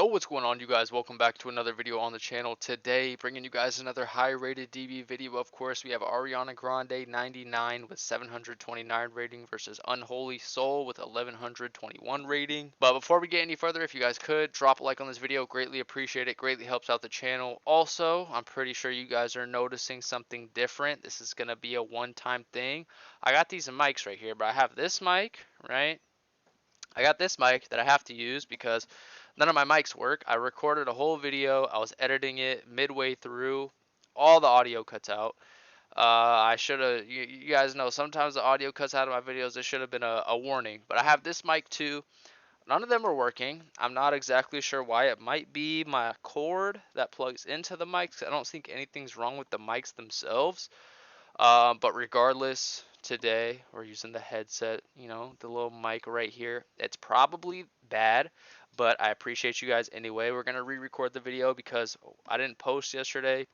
Yo, what's going on, you guys? Welcome back to another video on the channel. Today, bringing you guys another high-rated DB video. Of course, we have Ariana Grande 99 with 729 rating versus Unholy Soul with 1121 rating. But before we get any further, if you guys could drop a like on this video, greatly appreciate it. Greatly helps out the channel. Also, I'm pretty sure you guys are noticing something different. This is gonna be a one-time thing. I got these mics right here, but I have this mic, right? I got this mic that I have to use because none of my mics work. I recorded a whole video. I was editing it midway through. All the audio cuts out. I should have, you guys know, sometimes the audio cuts out of my videos. There should have been a warning. But I have this mic too. None of them are working. I'm not exactly sure why. It might be my cord that plugs into the mics. I don't think anything's wrong with the mics themselves. But regardless, today we're using the headset, the little mic right here. It's probably bad, but I appreciate you guys anyway. We're going to re-record the video because I didn't post yesterday,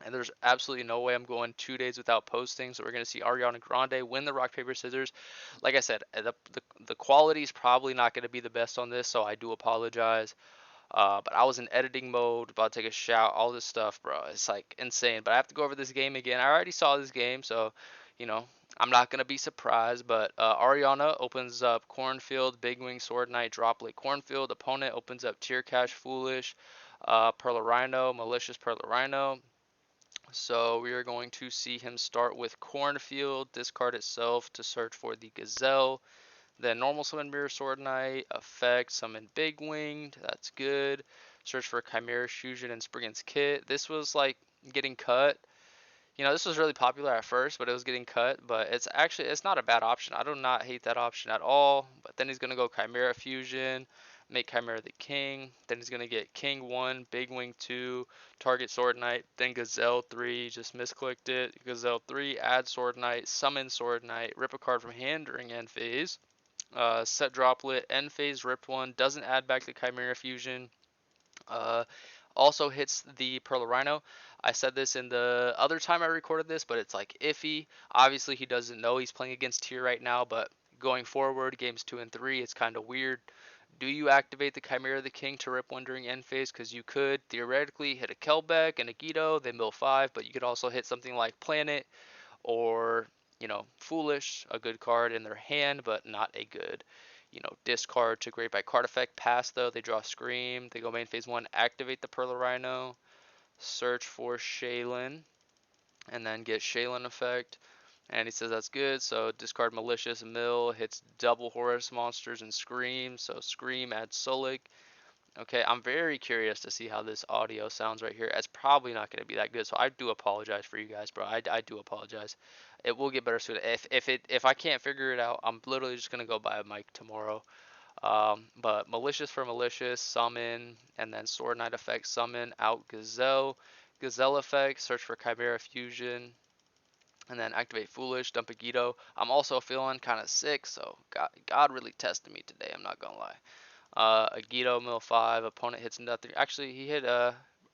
and there's absolutely no way I'm going 2 days without posting. So we're going to see Ariana Grande win the rock, paper, scissors. Like I said, the quality is probably not going to be the best on this, so I do apologize. But I was in editing mode, about to take a shower, all this stuff, bro. It's like insane. But I have to go over this game again. I already saw this game, so you know I'm not gonna be surprised. But Ariana opens up Cornfield, Big Wing, Sword Knight, Droplet, Cornfield. Opponent opens up Tear Cash, Foolish, Pearl Rhino, Malicious Pearl Rhino. So we are going to see him start with Cornfield, discard itself to search for the Gazelle. Then normal summon Mirror Sword Knight, effect, summon Big Winged, that's good. Search for Chimera Fusion and Spriggan's Kit. This was like getting cut. This was really popular at first, but it was getting cut. But it's not a bad option. I do not hate that option at all. But then he's gonna go Chimera Fusion, make Chimera the king. Then he's gonna get King 1, Big Wing 2, target Sword Knight, then Gazelle 3, just misclicked it. Gazelle 3, add Sword Knight, summon Sword Knight, rip a card from hand during end phase. Set Droplet, end phase ripped one, doesn't add back the Chimera Fusion. Uh, Also hits the Pearl Rhino. I said this in the other time I recorded this, but it's like iffy. Obviously, he doesn't know he's playing against tier right now, but going forward, games 2 and 3, it's kind of weird. Do you activate the Chimera the King to rip one during end phase? Because you could theoretically hit a Kelbeck and a Guido, they mill 5, but you could also hit something like Planet or Foolish, a good card in their hand, but not a good, discard to Great by Card Effect. Pass though, they draw Scream, they go main phase 1, activate the Pearl Rhino, search for Shaylin, and then get Shaylin effect. And he says that's good, so discard Malicious, mill, hits double Horus monsters and Scream, so Scream adds Solik. Okay, I'm very curious to see how this audio sounds right here. It's probably not going to be that good, so I do apologize for you guys, bro. I do apologize. It will get better soon. If I can't figure it out, I'm literally just gonna go buy a mic tomorrow. But Malicious for Malicious, summon, and then Sword Knight effect, summon out Gazelle. Gazelle effect, search for Chimera Fusion, and then activate Foolish, dump a Guido. I'm also feeling kind of sick, so God really tested me today. I'm not gonna lie. A Guido mill 5, opponent hits nothing. Actually, he hit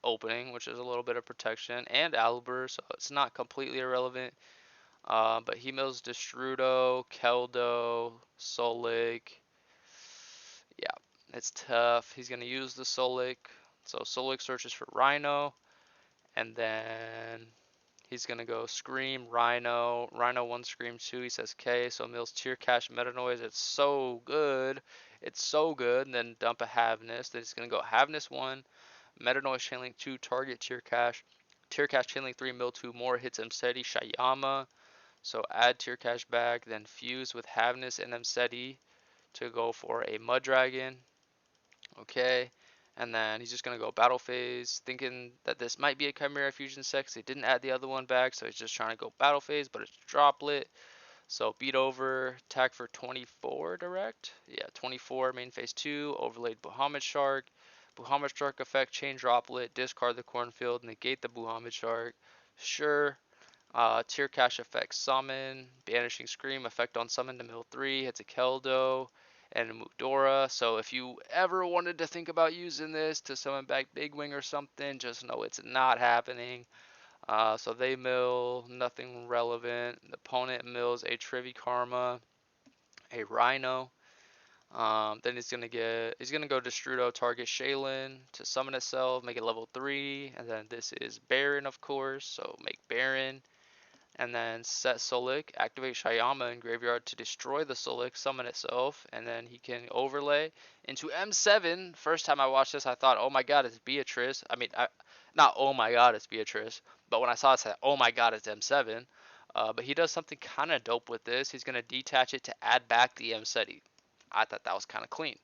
opening, which is a little bit of protection, and Albur, so it's not completely irrelevant. But he mills Destrudo, Keldo, Solik. Yeah, it's tough. He's gonna use the Solik. So Solik searches for Rhino, and then he's gonna go Scream, Rhino, Rhino 1, Scream 2. He says K, so mills Tear Cash, Meta Noise. It's so good. It's so good. And then dump a Havness. Then he's gonna go Havness 1, Meta Noise Channeling 2, target Tear Cash. Tear Cash Channeling 3, mill 2 more, hits Mseti, Shayama. So add Tear Cash back, then fuse with Havness and Mseti to go for a Mud Dragon. Okay. And then he's just going to go battle phase, thinking that this might be a Chimera Fusion set. He didn't add the other one back, so he's just trying to go battle phase, but it's Droplet. So beat over, attack for 24 direct. Yeah, 24, main phase 2, overlaid Bahamut Shark. Bahamut Shark effect, chain Droplet, discard the Cornfield, negate the Bahamut Shark. Sure. Tear Cash effect, summon, banishing Scream, effect on summon to mill 3, hits a Keldo and a Mudora. So if you ever wanted to think about using this to summon back Big Wing or something, just know it's not happening. So they mill nothing relevant. The opponent mills a Trivi Karma, a Rhino. Then he's gonna go Destrudo, target Shaylin to summon itself, make it level 3, and then this is Baron, of course, so make Baron, and then set Solik, activate Shyama in graveyard to destroy the Solik, summon itself, and then he can overlay into M7. First time I watched this, I thought, oh my god, it's Beatrice. I mean, not oh my god, it's Beatrice, but when I saw it, I said, oh my god, it's M7. But he does something kind of dope with this. He's going to detach it to add back the M7. I thought that was kind of clean,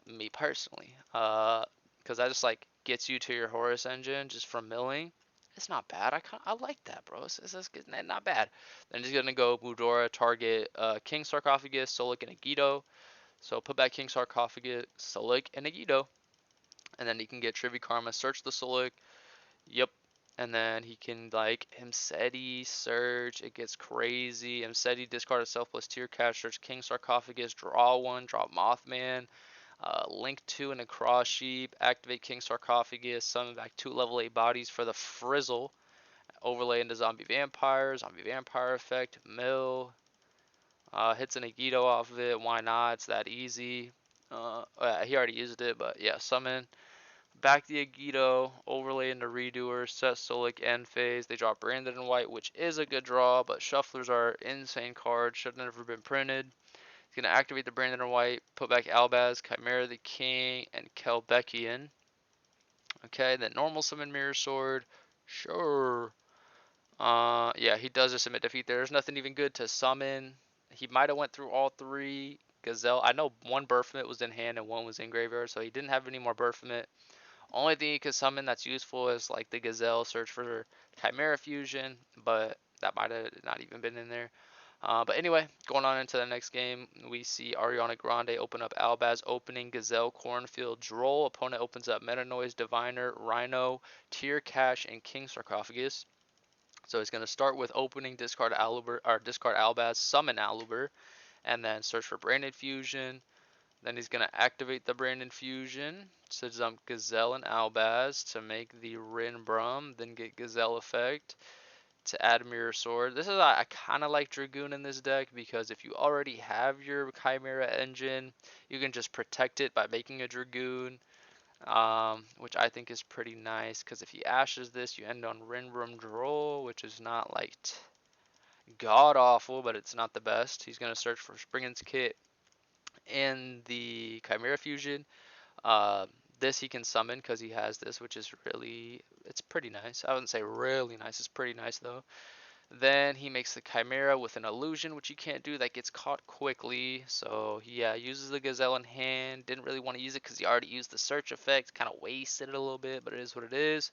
me personally. Because that just like gets you to your Horus engine just from milling. It's not bad. I like that, bro. It's not bad. Then he's gonna go Mudora, target King Sarcophagus, Solik, and Agito. So put back King Sarcophagus, Solik, and Agito, and then he can get Trivi Karma, search the Solik. Yep. And then he can like Himseti, search. It gets crazy. Himseti, discard itself plus tier cash, search King Sarcophagus, draw one, draw Mothman. Link 2 and a Cross Sheep, activate King Sarcophagus, summon back 2 level 8 bodies for the Frizzle, overlay into Zombie Vampire effect, mill, hits an Agito off of it, why not, it's that easy. He already used it, but yeah, summon. Back the Agito, overlay into Redoer, set Solik end phase, they draw Branded in White, which is a good draw, but Shufflers are insane cards, should have never been printed. He's going to activate the Brandon and White, put back Albaz, Chimera the King, and Kelbekian. Okay, then normal summon Mirror Sword. Sure. Yeah, he does just submit defeat. There's nothing even good to summon. He might have went through all 3. Gazelle. I know one Baphomet was in hand and one was in graveyard, so he didn't have any more Baphomet. Only thing he could summon that's useful is like the Gazelle, search for Chimera Fusion, but that might have not even been in there. But anyway, going on into the next game, we see Ariana Grande open up Albaz, opening Gazelle, Cornfield, Droll. Opponent opens up Meta Noise, Diviner, Rhino, Tier Cash, and King Sarcophagus. So he's going to start with opening, discard Aluber, or discard Albaz, summon Aluber, and then search for Branded Fusion. Then he's going to activate the Branded Fusion to jump Gazelle and Albaz to make the Rin Brum, then get Gazelle effect to add Mirror Sword. This is I kind of like Dragoon in this deck because if you already have your Chimera engine, you can just protect it by making a Dragoon, which I think is pretty nice. Because if he ashes this, you end on Rinbrum Droll, which is not like god awful, but it's not the best. He's gonna search for Springen's Kit and the Chimera Fusion. Uh, this he can summon because he has this, which is it's pretty nice. I wouldn't say really nice, it's pretty nice though. Then he makes the Chimera with an illusion, which you can't do, that gets caught quickly. So yeah, uses the Gazelle in hand. Didn't really want to use it because he already used the search effect. Kind of wasted it a little bit, but it is what it is.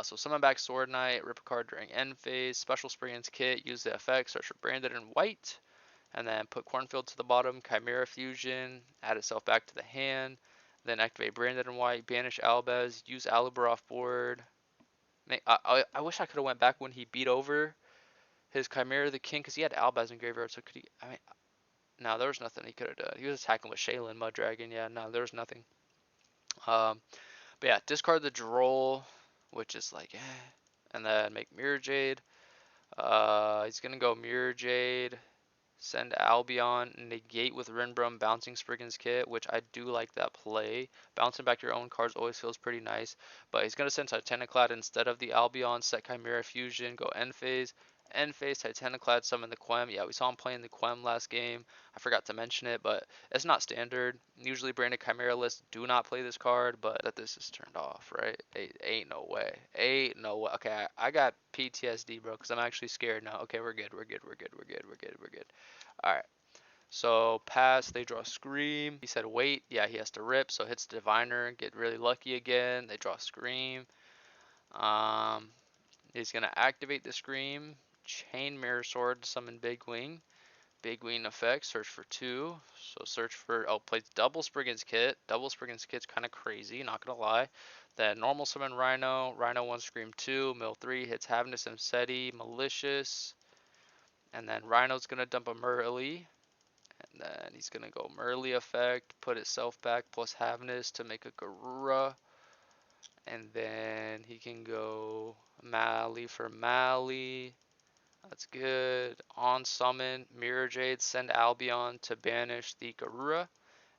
So summon back Sword Knight, rip a card during end phase, special Spring's Kit, use the effect, search for Branded in White, and then put Cornfield to the bottom, Chimera Fusion, add itself back to the hand, then activate Branded in White, banish Albaz, use Aluber off board. I wish I could have went back when he beat over his Chimera the King, because he had Albaz in graveyard, so could he, I mean, no, there was nothing he could have done. He was attacking with Shaylin, Mud Dragon, yeah, no, there was nothing. But yeah, discard the Droll, which is like, and then make Mirror Jade. He's gonna go Mirror Jade, send Albion, negate with Rinbrum, bouncing Spriggan's Kit, which I do like that play. Bouncing back your own cards always feels pretty nice, but he's going to send Titaniclad instead of the Albion, set Chimera Fusion, go end phase. End phase, Titaniclad, summon the Quem. Yeah, we saw him playing the Quem last game. I forgot to mention it, but it's not standard. Usually branded Chimera lists do not play this card, but that this is turned off, right? Ain't no way. Ain't no way. Okay, I got PTSD, bro, because I'm actually scared now. Okay, we're good. We're good. We're good. We're good. We're good. We're good. Alright, so pass, they draw Scream. He said wait, yeah, he has to rip, so hits Diviner, get really lucky again. They draw Scream. Um, he's going to activate the Scream, chain Mirror Sword, summon Big Wing. Big Wing effect, search for 2. So search for, plays double Spriggan's Kit. Double Spriggan's Kit's kind of crazy, not going to lie. Then normal summon Rhino. Rhino 1, Scream 2. Mill 3, hits Havnus and Seti, Malicious. And then Rhino's going to dump a Murley. And then he's going to go Murley effect, put itself back plus Havnus to make a Garura. And then he can go Mali for Mali. That's good. On summon, Mirror Jade, send Albion to banish the Garura.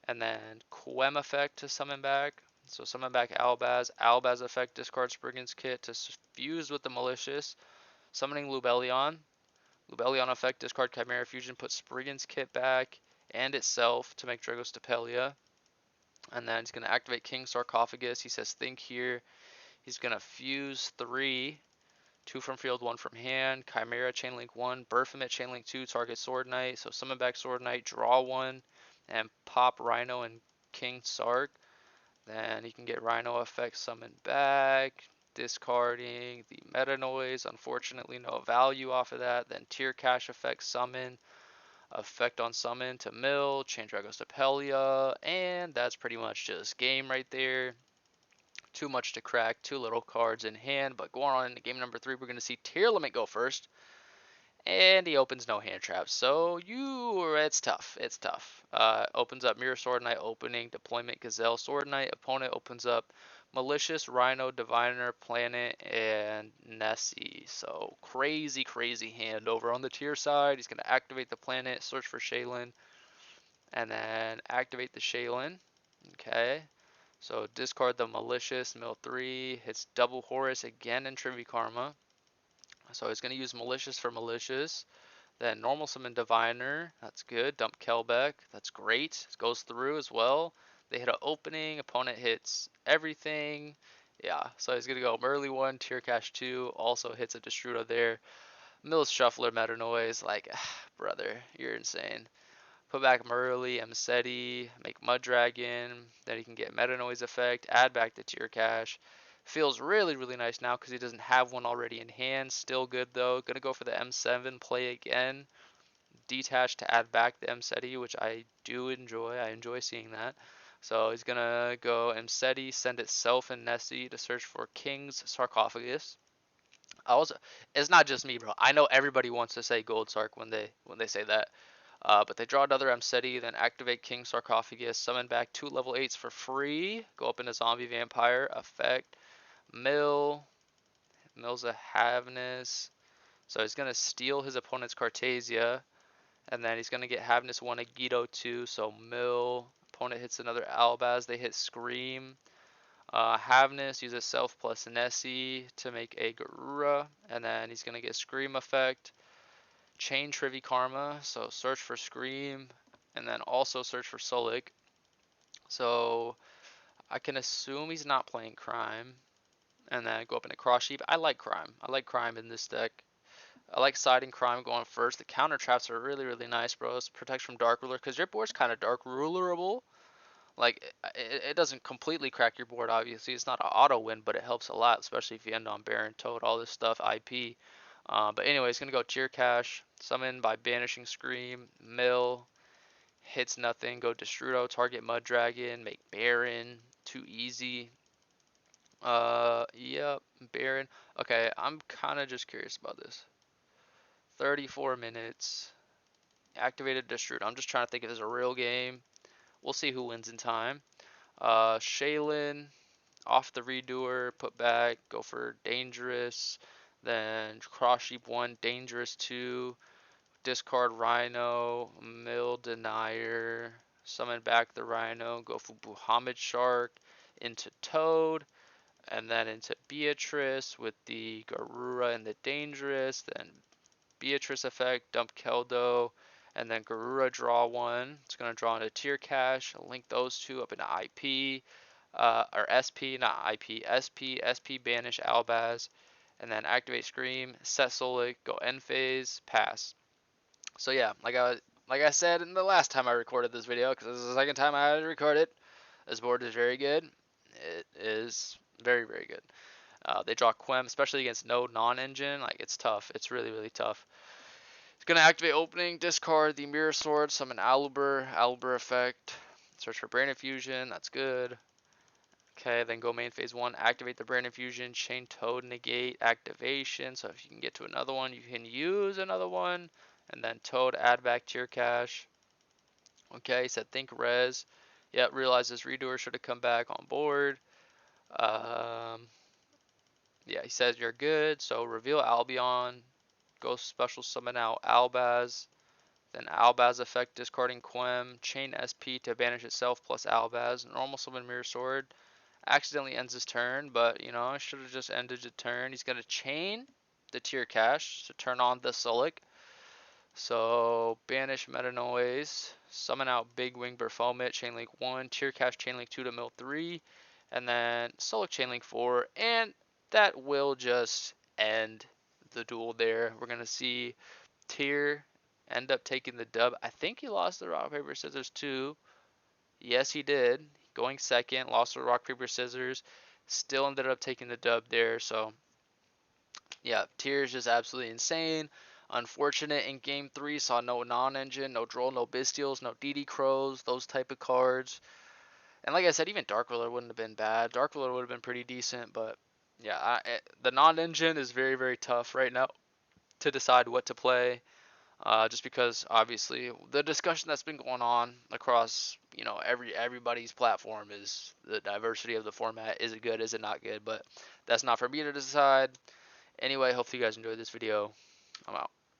And then Quem effect to summon back. So summon back Albaz. Albaz effect discard Spriggan's Kit to fuse with the Malicious. Summoning Lubellion. Lubellion effect discard Chimera Fusion. Put Spriggan's Kit back and itself to make Dragostapelia. And then he's going to activate King Sarcophagus. He says think here. He's going to fuse 3. 2 from field, 1 from hand. Chimera Chainlink 1. Baphomet Chainlink 2. Target Sword Knight. So summon back Sword Knight. Draw 1. And pop Rhino and King Sark. Then he can get Rhino effect summoned back. Discarding the Meta Noise. Unfortunately, no value off of that. Then Tier Cash effect summon. Effect on summon to mill. Chain Dragostapelia. And that's pretty much just game right there. Too much to crack, too little cards in hand. But going on into game number 3, we're going to see Tearlament go first. And he opens no hand traps. So it's tough. It's tough. Opens up Mirror Sword Knight opening, deployment Gazelle Sword Knight. Opponent opens up Malicious, Rhino, Diviner, Planet, and Nessie. So crazy, crazy hand over on the tier side. He's going to activate the planet, search for Shaylin, and then activate the Shaylin. Okay. So discard the Malicious, mill 3, hits double Horus again in Trivi Karma. So he's going to use Malicious for Malicious. Then normal summon Diviner, that's good. Dump Kelbeck, that's great. It goes through as well. They hit an opening, opponent hits everything. Yeah, so he's going to go Merly 1, Tier Cash 2, also hits a Destrudo there. Mills Shuffler Meta Noise, like, brother, you're insane. Put back Merly, Mseti, make Mud Dragon, then he can get Meta Noise effect, add back the Tier Cash. Feels really, really nice now because he doesn't have one already in hand. Still good though. Gonna go for the M7 play again. Detach to add back the Mseti, which I do enjoy. I enjoy seeing that. So he's gonna go Mseti, send itself and Nessie to search for King's Sarcophagus. It's not just me, bro. I know everybody wants to say Gold Sark when they say that. But they draw another Mseti, then activate King Sarcophagus, summon back 2 level 8s for free, go up into Zombie Vampire, effect, Mill's a Havness, so he's going to steal his opponent's Cartasia, and then he's going to get Havness 1 Agito 2, so opponent hits another Albaz, they hit Scream, Havness uses Self plus Nessie to make a Garura, and then he's going to get Scream effect, Chain Trivi Karma, so search for Scream, and then also search for Solik. So I can assume he's not playing Crime, and then go up into Cross Sheep. I like Crime. I like Crime in this deck. I like siding Crime going first. The counter traps are really, really nice, bro. It protects from Dark Ruler, because your board's kind of Dark Rulerable. Like, it doesn't completely crack your board, obviously. It's not an auto win, but it helps a lot, especially if you end on Baron, Toad, all this stuff, IP. But anyway, it's going to go Tier Cash, summon by Banishing Scream, mill, hits nothing, go Destrudo, target Mud Dragon, make Baron, too easy. Yep, Baron. Okay, I'm kind of just curious about this. 34 minutes, activated Destrudo. I'm just trying to think if it's a real game. We'll see who wins in time. Shaylin, off the redoer, put back, go for Dangerous, then Cross Sheep 1, Dangerous 2, discard Rhino, Mill Denier, summon back the Rhino, go for Muhammad Shark, into Toad, and then into Beatrice with the Garura and the Dangerous, then Beatrice effect, dump Keldo, and then Garura draw 1. It's going to draw into Tier Cash, link those two up into IP, or SP, not IP, SP banish Albaz, and then activate Scream, set Solik, go end phase, pass. So yeah, like I said in the last time I recorded this video, because this is the second time I had to record it, this board is very good. It is very, very good. They draw Quem, especially against no non-engine. Like, it's tough. It's really, really tough. It's going to activate opening, discard the Mirror Sword, summon Aluber effect, search for Brain Infusion, that's good. Okay, then go main phase 1, activate the Brain Infusion, chain Toad, negate activation, so if you can get to another one, you can use another one, and then Toad, add back Tier Cash. Okay, he said think res. Yep, realize this redoer should have come back on board. Yeah, he says you're good, so reveal Albion, go special summon out Albaz, Then Albaz effect, discarding Quem, chain SP to banish itself plus Albaz. Normal summon Mirror Sword. Accidentally ends his turn, but you know, should have just ended the turn. He's gonna chain the Tier Cash to turn on the Sulik. So banish Meta Noise, summon out Big Wing Berfomet, Chainlink 1, Tier Cash Chainlink 2 to mill 3, and then Sulik Chainlink 4, and that will just end the duel there. We're gonna see Tier end up taking the dub. I think he lost the rock paper scissors too. Yes, he did. Going second, lost the rock paper scissors, still ended up taking the dub there. So yeah, Tier is just absolutely insane. Unfortunate in game 3, saw no non-engine, no Droll, no Bestials, no DD Crows, those type of cards. And like I said, even Dark Ruler wouldn't have been bad. Dark Ruler would have been pretty decent, but yeah, the non-engine is very, very tough right now to decide what to play. Just because obviously the discussion that's been going on across everybody's platform is the diversity of the format. Is it good? Is it not good? But that's not for me to decide. Anyway, hopefully you guys enjoyed this video. I'm out.